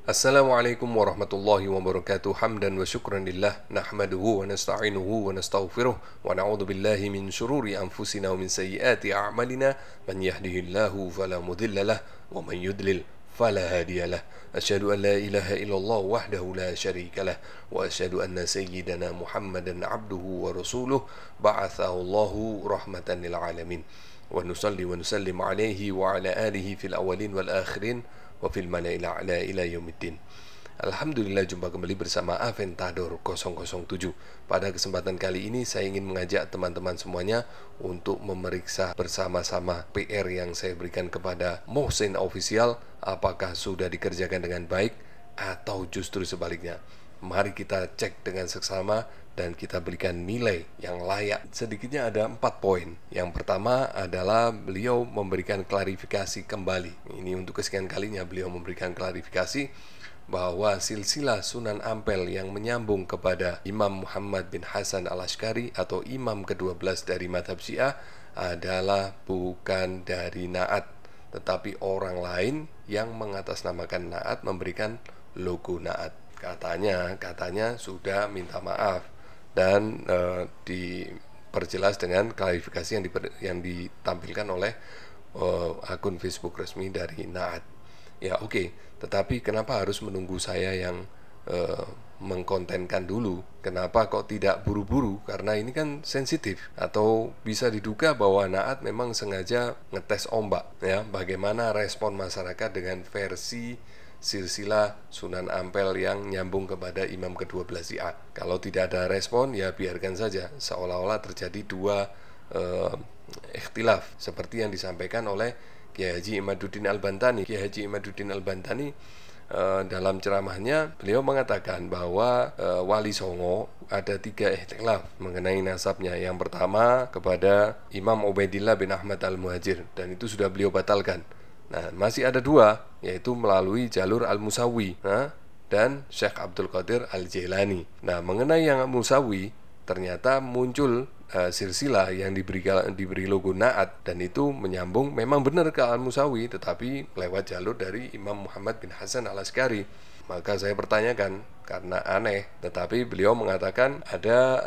Assalamualaikum warahmatullahi wabarakatuh. Hamdan wa syukran lillah, nahmaduhu wa nasta'inuhu wa nastaghfiruh wa na'udzu billahi min syururi anfusina wa min sayyiati a'malina, man yahdihillahu fala mudilla lah wa man yudlil fala hadiyalah. Asyhadu an la ilaha illallah wahdahu la syarika lah wa asyhadu anna sayyidana Muhammadan abduhu wa rasuluh ba'athahu Allahu rahmatan lil alamin. Wa nusalli wa nusallim alaihi wa ala alihi fil awwalin wal akhirin wa fil mala'il a'la ila yaumiddin. Alhamdulillah, jumpa kembali bersama Aventador 007. Pada kesempatan kali ini saya ingin mengajak teman-teman semuanya untuk memeriksa bersama-sama PR yang saya berikan kepada Mohsin Official, apakah sudah dikerjakan dengan baik atau justru sebaliknya. Mari kita cek dengan seksama dan kita berikan nilai yang layak. Sedikitnya ada 4 poin. Yang pertama adalah beliau memberikan klarifikasi kembali. Ini untuk kesekian kalinya beliau memberikan klarifikasi bahwa silsilah Sunan Ampel yang menyambung kepada Imam Muhammad bin Hasan al-Asy'ari atau imam ke-12 dari madhab Syiah adalah bukan dari Na'at, tetapi orang lain yang mengatasnamakan Na'at, memberikan logo Na'at. Katanya sudah minta maaf dan diperjelas dengan klarifikasi yang ditampilkan oleh akun Facebook resmi dari Na'at. Ya oke, tetapi kenapa harus menunggu saya yang mengkontenkan dulu? Kenapa kok tidak buru-buru? Karena ini kan sensitif, atau bisa diduga bahwa Na'at memang sengaja ngetes ombak, ya, bagaimana respon masyarakat dengan versi silsilah Sunan Ampel yang nyambung kepada imam ke-12 Syiah. Kalau tidak ada respon, ya biarkan saja, seolah-olah terjadi dua ikhtilaf seperti yang disampaikan oleh Kiai Haji Imaduddin Al-Bantani. Kiai Haji Imaduddin Al-Bantani dalam ceramahnya beliau mengatakan bahwa Wali Songo ada 3 ikhtilaf mengenai nasabnya. Yang pertama kepada Imam Ubaidillah bin Ahmad Al-Muhajir, dan itu sudah beliau batalkan. Nah, masih ada 2, yaitu melalui jalur Al-Musawi dan Syekh Abdul Qadir Al-Jailani. Nah, mengenai yang Musawi, ternyata muncul silsilah yang diberi logo Na'at, dan itu menyambung memang benar ke Al-Musawi, tetapi lewat jalur dari Imam Muhammad bin Hasan al-Asy'ari. Maka saya pertanyakan, karena aneh, tetapi beliau mengatakan ada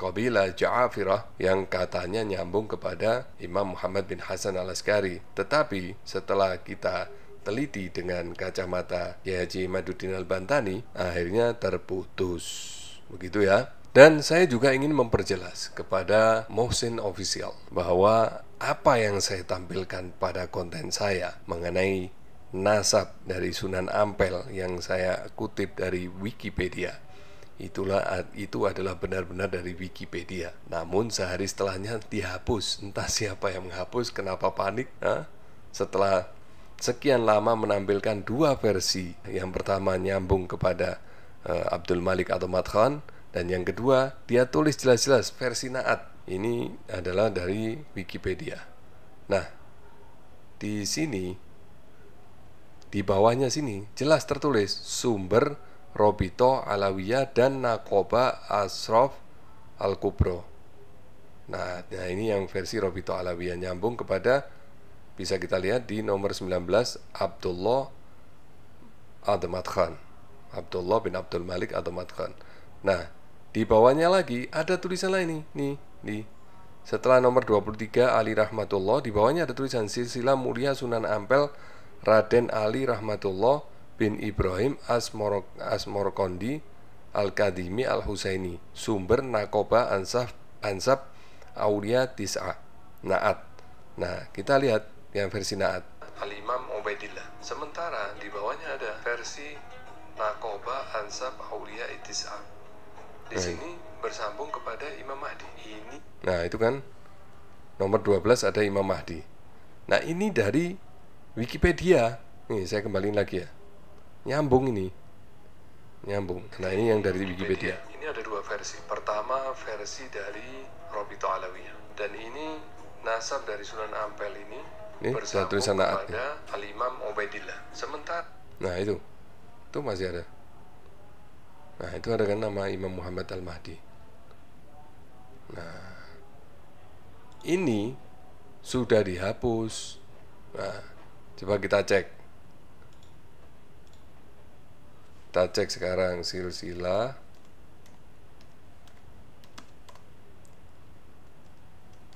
qabilah Ja'afirah yang katanya nyambung kepada Imam Muhammad bin Hasan al-Asy'ari. Tetapi setelah kita teliti dengan kacamata Kiai Haji Imaduddin Al-Bantani, akhirnya terputus. Begitu ya. Dan saya juga ingin memperjelas kepada Mohsin Official bahwa apa yang saya tampilkan pada konten saya mengenai nasab dari Sunan Ampel yang saya kutip dari Wikipedia, itu adalah benar-benar dari Wikipedia. Namun sehari setelahnya dihapus. Entah siapa yang menghapus, kenapa panik, setelah sekian lama menampilkan 2 versi. Yang pertama nyambung kepada Abdul Malik atau Madkhan, dan yang kedua dia tulis jelas-jelas versi Na'at. Ini adalah dari Wikipedia. Nah, di sini, di bawahnya sini jelas tertulis sumber Robito Alawiyah dan Nakoba Ashraf Al-Kubro. Nah, ini yang versi Robito Alawiyah nyambung kepada, bisa kita lihat di nomor 19, Abdullah Admat Khan, Abdullah bin Abdul Malik Admat Khan. Nah, di bawahnya lagi ada tulisan lain nih. Setelah nomor 23 Ali Rahmatullah, di bawahnya ada tulisan silsilah mulia Sunan Ampel Raden Ali Rahmatullah bin Ibrahim Asmorokondi Al-Kadimi Al-Husaini, sumber Nakoba Ansab Aulia Tis'a Na'at. Nah, kita lihat yang versi Na'at, Al-Imam Ubaidillah. Sementara di bawahnya ada versi Nakoba Ansab Aulia Tis'a. Di sini bersambung kepada Imam Mahdi. Nah, itu kan nomor 12 ada Imam Mahdi. Nah, ini dari Wikipedia. Nih, saya kembaliin lagi ya. Nyambung ini. Nyambung. Nah, ini yang dari Wikipedia. Ini ada 2 versi. Pertama versi dari Robito Alawiyah, dan ini nasab dari Sunan Ampel ini bersambung kepada Al-Imam Ubaidillah. Sementara, nah itu masih ada. Nah, itu ada kan nama Imam Muhammad Al-Mahdi. Nah, ini sudah dihapus. Nah, coba kita cek. Kita cek sekarang silsilah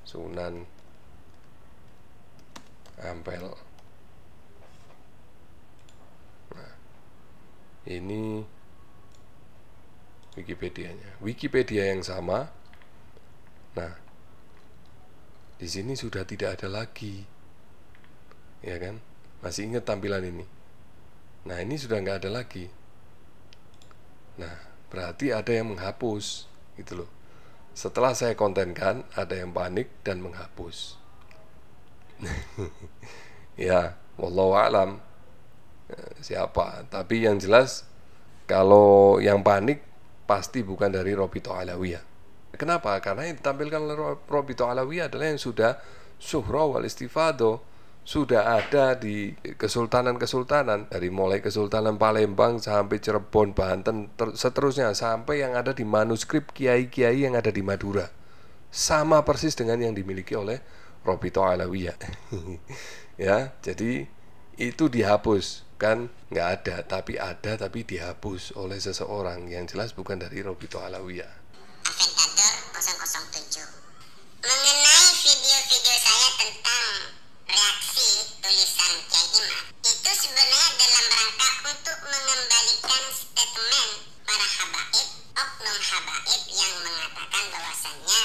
Sunan Ampel. Nah, ini Wikipedianya. Wikipedia yang sama. Nah, di sini sudah tidak ada lagi, ya kan? Masih ingat tampilan ini? Nah, ini sudah nggak ada lagi. Nah, berarti ada yang menghapus, gitu loh. Setelah saya kontenkan, ada yang panik dan menghapus. Ya, wallahu a'lam siapa. Tapi yang jelas, kalau yang panik pasti bukan dari Robito Alawiyah. Kenapa? Karena yang ditampilkan oleh Robito Alawiyah adalah yang sudah syuhra wal istifado, sudah ada di kesultanan-kesultanan, dari mulai Kesultanan Palembang sampai Cirebon, Banten, seterusnya sampai yang ada di manuskrip kiai-kiai yang ada di Madura. Sama persis dengan yang dimiliki oleh Robito Alawiyah. Ya, jadi itu dihapus, kan nggak ada, tapi dihapus oleh seseorang yang jelas bukan dari Robito Alawiyah. Aventador 007. Mengenai video-video saya tentang reaksi tulisan Kiai Imad, itu sebenarnya dalam rangka untuk mengembalikan statement para habaib, oknum habaib yang mengatakan bahwasannya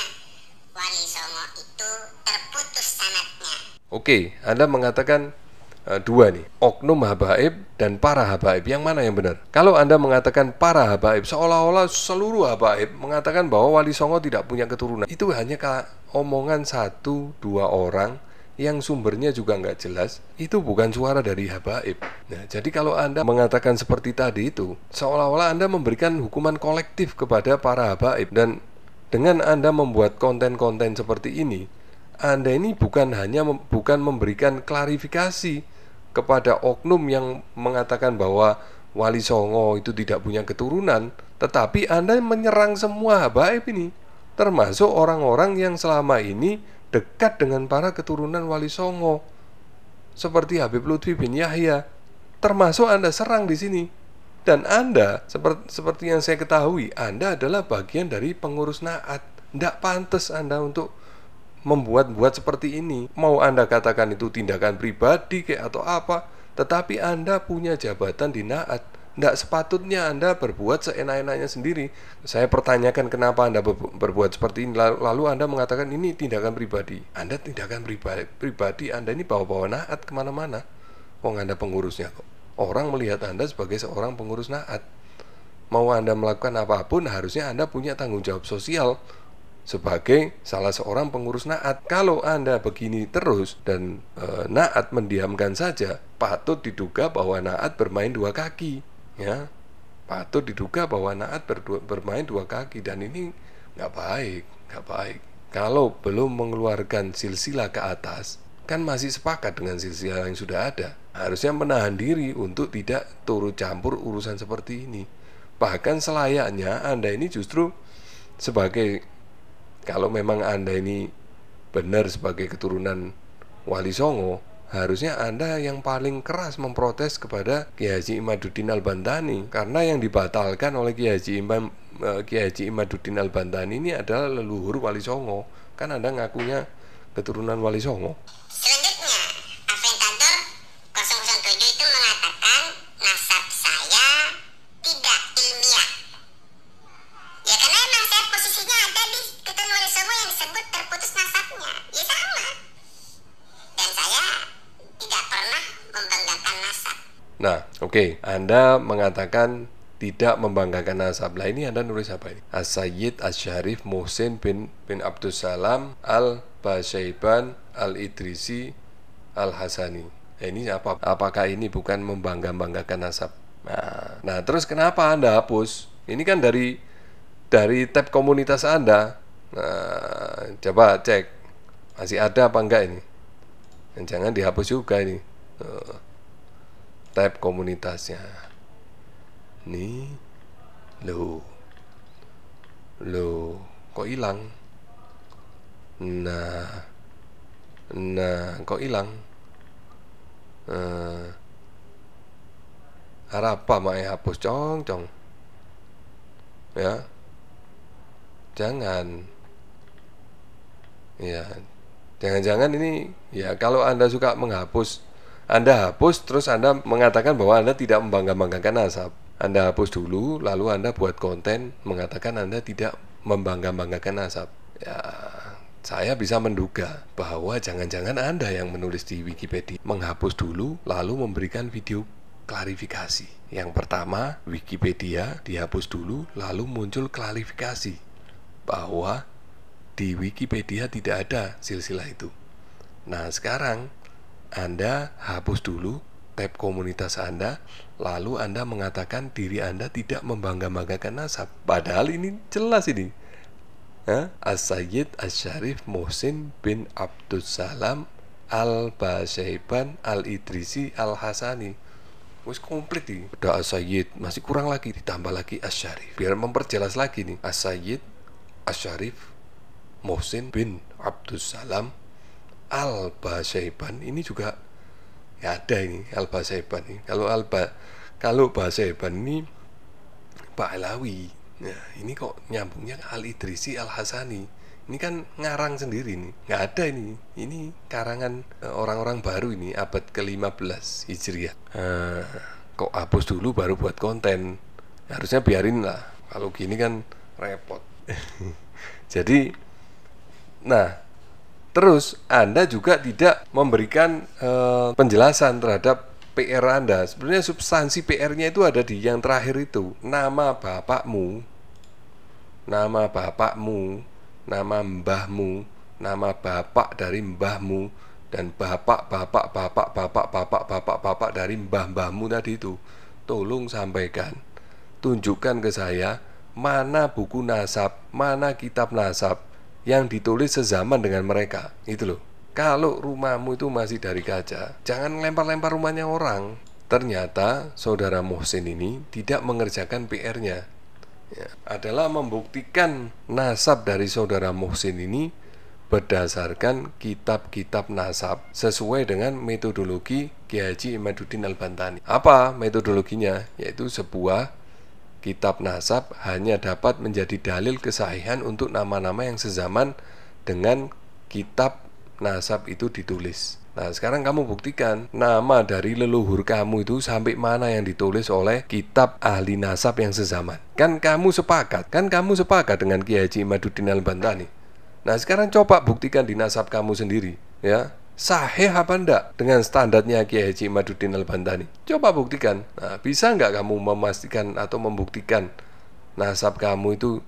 Wali Songo itu terputus sanadnya. Oke, Anda mengatakan dua nih, oknum habaib dan para habaib. Yang mana yang benar? Kalau Anda mengatakan para habaib, seolah-olah seluruh habaib mengatakan bahwa Wali Songo tidak punya keturunan. Itu hanya omongan 1-2 orang yang sumbernya juga nggak jelas. Itu bukan suara dari habaib. Nah, jadi kalau Anda mengatakan seperti tadi itu, seolah-olah Anda memberikan hukuman kolektif kepada para habaib. Dan dengan Anda membuat konten-konten seperti ini, Anda ini bukan memberikan klarifikasi kepada oknum yang mengatakan bahwa Wali Songo itu tidak punya keturunan, tetapi Anda menyerang semua habaib ini, termasuk orang-orang yang selama ini dekat dengan para keturunan Wali Songo, seperti Habib Lutfi bin Yahya, termasuk Anda serang di sini. Dan Anda, seperti yang saya ketahui, Anda adalah bagian dari pengurus Naat. Tidak pantas Anda untuk membuat-buat seperti ini. Mau Anda katakan itu tindakan pribadi kayak atau apa, tetapi Anda punya jabatan di Naat. Tidak sepatutnya Anda berbuat seenak-enaknya sendiri. Saya pertanyakan kenapa Anda berbuat seperti ini, lalu Anda mengatakan ini tindakan pribadi. Anda tindakan pribadi, Anda ini bawa-bawa Naat kemana-mana. Wong Anda pengurusnya kok. Orang melihat Anda sebagai seorang pengurus Naat. Mau Anda melakukan apapun, harusnya Anda punya tanggung jawab sosial sebagai salah seorang pengurus Naat. Kalau Anda begini terus dan Naat mendiamkan saja, patut diduga bahwa Naat bermain dua kaki, ya. Patut diduga bahwa Naat bermain dua kaki, dan ini nggak baik. Kalau belum mengeluarkan silsilah ke atas, kan masih sepakat dengan silsilah yang sudah ada. Harusnya menahan diri untuk tidak turut campur urusan seperti ini. Bahkan selayaknya Anda ini justru sebagai, kalau memang Anda ini benar sebagai keturunan Wali Songo, harusnya Anda yang paling keras memprotes kepada Kiai Haji Imaduddin Al-Bantani, karena yang dibatalkan oleh Kiai Haji Imaduddin Al-Bantani ini adalah leluhur Wali Songo. Kan Anda ngakunya keturunan Wali Songo. Selanjutnya, Aventador 007 itu mengatakan nasab saya tidak ilmiah. Ya karena emang saya posisinya ada di keturunan Wali Songo yang disebut terputus nasabnya. Ya sama. Dan saya tidak pernah membanggakan nasab. Nah, oke. Anda mengatakan tidak membanggakan nasab. Lah ini Anda nulis apa ini? As-Sayyid Asy-Syarif Muhsin bin Abdus Salam Al-Basyaiban Al-Idrisi Al-Hasani. Ini apa? Apakah ini bukan membanggakan nasab? Nah, terus kenapa Anda hapus? Ini kan dari tab komunitas Anda. Nah, coba cek masih ada apa enggak ini. Dan jangan dihapus juga ini. Tab komunitasnya. Nih. Loh, kok hilang? Nah, kok hilang? Apa mae hapus cong ya, jangan ya, jangan-jangan ini ya, kalau Anda suka menghapus, Anda hapus terus Anda mengatakan bahwa Anda tidak membangga-banggakan nasab. Anda hapus dulu lalu Anda buat konten mengatakan Anda tidak membangga-banggakan nasab. Ya, saya bisa menduga bahwa jangan-jangan Anda yang menulis di Wikipedia menghapus dulu lalu memberikan video klarifikasi. Yang pertama, Wikipedia dihapus dulu lalu muncul klarifikasi bahwa di Wikipedia tidak ada silsilah itu. Nah, sekarang Anda hapus dulu tab komunitas Anda, lalu Anda mengatakan diri Anda tidak membangga-banggakan nasab. Padahal ini jelas ini. As-Sayyid Asy-Syarif Muhsin bin Abdussalam Al-Basyaiban Al-Idrisi Al-Hasani. Wis komplit nih. Udah As-Sayyid, masih kurang lagi, ditambah lagi Asy-Syarif. Biar memperjelas lagi nih. As-Sayyid Asy-Syarif Muhsin bin Abdussalam Al-Basyaiban, ini juga ya ada ini Al-Basyaiban ini. Kalau Basyaiban ini Pak Alawi. Nah, ini kok nyambungnya Al-Idrisi Al-Hasani. Ini kan ngarang sendiri nih. Nggak ada ini. Ini karangan orang-orang baru ini, abad ke-15 Hijriah. Kok hapus dulu baru buat konten? Harusnya biarin lah. Kalau gini kan repot. Jadi, nah, terus Anda juga tidak memberikan penjelasan terhadap PR Anda. Sebenarnya substansi PR-nya itu ada di yang terakhir itu. Nama bapakmu, nama mbahmu, nama bapak dari mbahmu, dan bapak dari mbah-mbahmu tadi itu. Tolong sampaikan, tunjukkan ke saya mana buku nasab, mana kitab nasab yang ditulis sezaman dengan mereka. Itu loh. Kalau rumahmu itu masih dari kaca, jangan lempar-lempar rumahnya orang. Ternyata saudara Muhsin ini tidak mengerjakan PR-nya. Ya, adalah membuktikan nasab dari saudara Muhsin ini berdasarkan kitab-kitab nasab sesuai dengan metodologi Kiai Haji Imaduddin Al-Bantani. Apa metodologinya? Yaitu sebuah kitab nasab hanya dapat menjadi dalil kesahihan untuk nama-nama yang sezaman dengan kitab nasab itu ditulis. Nah, sekarang kamu buktikan nama dari leluhur kamu itu sampai mana yang ditulis oleh kitab ahli nasab yang sezaman. Kan kamu sepakat dengan Kiai Haji Imaduddin Al-Bantani. Nah, sekarang coba buktikan di nasab kamu sendiri, ya. Sahih apa enggak dengan standarnya Kiai Haji Imaduddin Al-Bantani? Coba buktikan. Nah, bisa enggak kamu memastikan atau membuktikan nasab kamu itu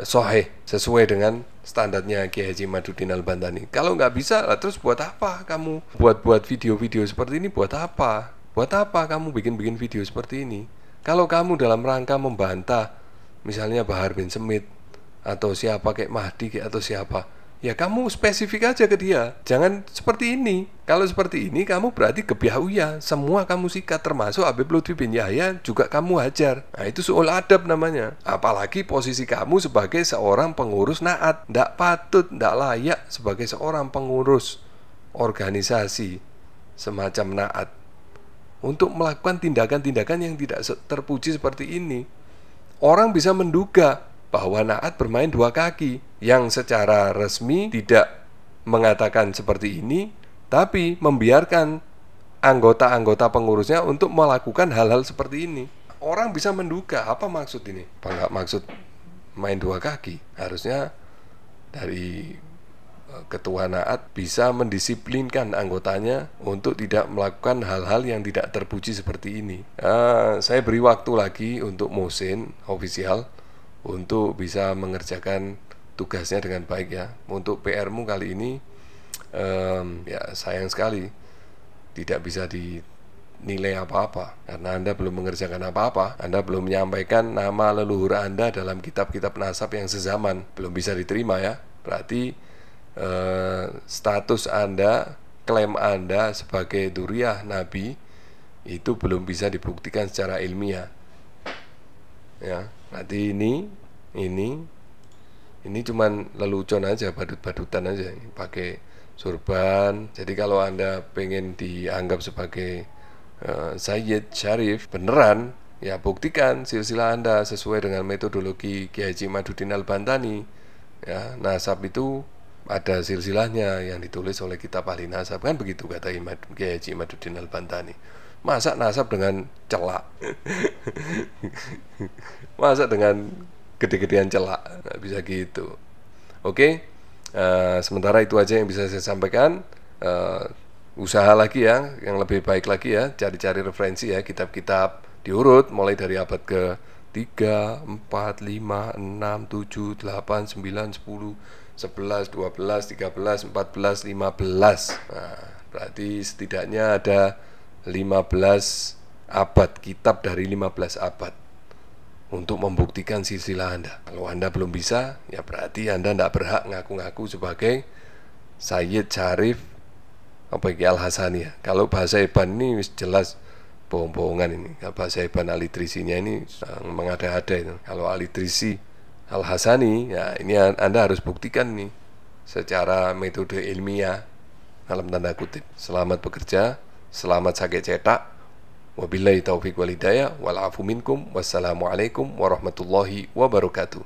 sahih sesuai dengan standarnya Kiai Haji Imaduddin Al-Bantani? Kalau nggak bisa, terus buat apa kamu buat video-video seperti ini? Buat apa kamu bikin video seperti ini? Kalau kamu dalam rangka membantah misalnya Bahar bin Smith atau siapa kayak Mahdi atau siapa, ya kamu spesifik aja ke dia. Jangan seperti ini. Kalau seperti ini kamu berarti gebyah, semua kamu sikat, termasuk Habib Lutfi bin Yahya juga kamu hajar. Nah, itu soal adab namanya. Apalagi posisi kamu sebagai seorang pengurus Naat. Nggak patut, nggak layak sebagai seorang pengurus organisasi semacam Naat untuk melakukan tindakan-tindakan yang tidak terpuji seperti ini. Orang bisa menduga bahwa Naat bermain dua kaki, yang secara resmi tidak mengatakan seperti ini, tapi membiarkan anggota-anggota pengurusnya untuk melakukan hal-hal seperti ini. Orang bisa menduga apa maksud ini. Apa nggak maksud main dua kaki? Harusnya dari ketua Naat bisa mendisiplinkan anggotanya untuk tidak melakukan hal-hal yang tidak terpuji seperti ini. Saya beri waktu lagi untuk Muhsin official untuk bisa mengerjakan tugasnya dengan baik, ya. Untuk PR-mu kali ini ya sayang sekali tidak bisa dinilai apa-apa karena Anda belum mengerjakan apa-apa. Anda belum menyampaikan nama leluhur Anda dalam kitab-kitab nasab yang sezaman. Belum bisa diterima, ya. Berarti status Anda, klaim Anda sebagai dzurriyyah Nabi itu belum bisa dibuktikan secara ilmiah, ya. Berarti ini cuman lelucon aja, badut-badutan aja, pakai surban. Jadi kalau Anda pengen dianggap sebagai Sayyid Syarif beneran, ya buktikan silsilah Anda sesuai dengan metodologi Kiai Haji Imaduddin Al-Bantani. Ya, nasab itu ada silsilahnya yang ditulis oleh kitab ahli nasab, kan begitu kata Kiai Haji Imaduddin Al-Bantani. Masa nasab dengan celak? Masa dengan gede-gedean celak? Nggak bisa gitu. Oke, sementara itu aja yang bisa saya sampaikan. Usaha lagi ya, yang lebih baik lagi ya, cari-cari referensi ya, kitab-kitab diurut mulai dari abad ke 3, 4, 5, 6, 7, 8, 9, 10, 11, 12, 13, 14, 15. Nah, berarti setidaknya ada 15 abad, kitab dari 15 abad untuk membuktikan silsilah Anda. Kalau Anda belum bisa, ya berarti Anda tidak berhak ngaku-ngaku sebagai Sayyid Syarif Al-Hasani ya. Kalau bahasa Iban ini jelas bohong-bohongan ini. Kalau bahasa Iban Al-Idrisinya ini mengada-ada itu. Kalau Al-Idrisi Al-Hasani, ya ini Anda harus buktikan nih secara metode ilmiah dalam tanda kutip. Selamat bekerja, selamat sakit cetak. Wabillahi taufiq wal hidayah wal afu minkum. Wassalamualaikum warahmatullahi wabarakatuh.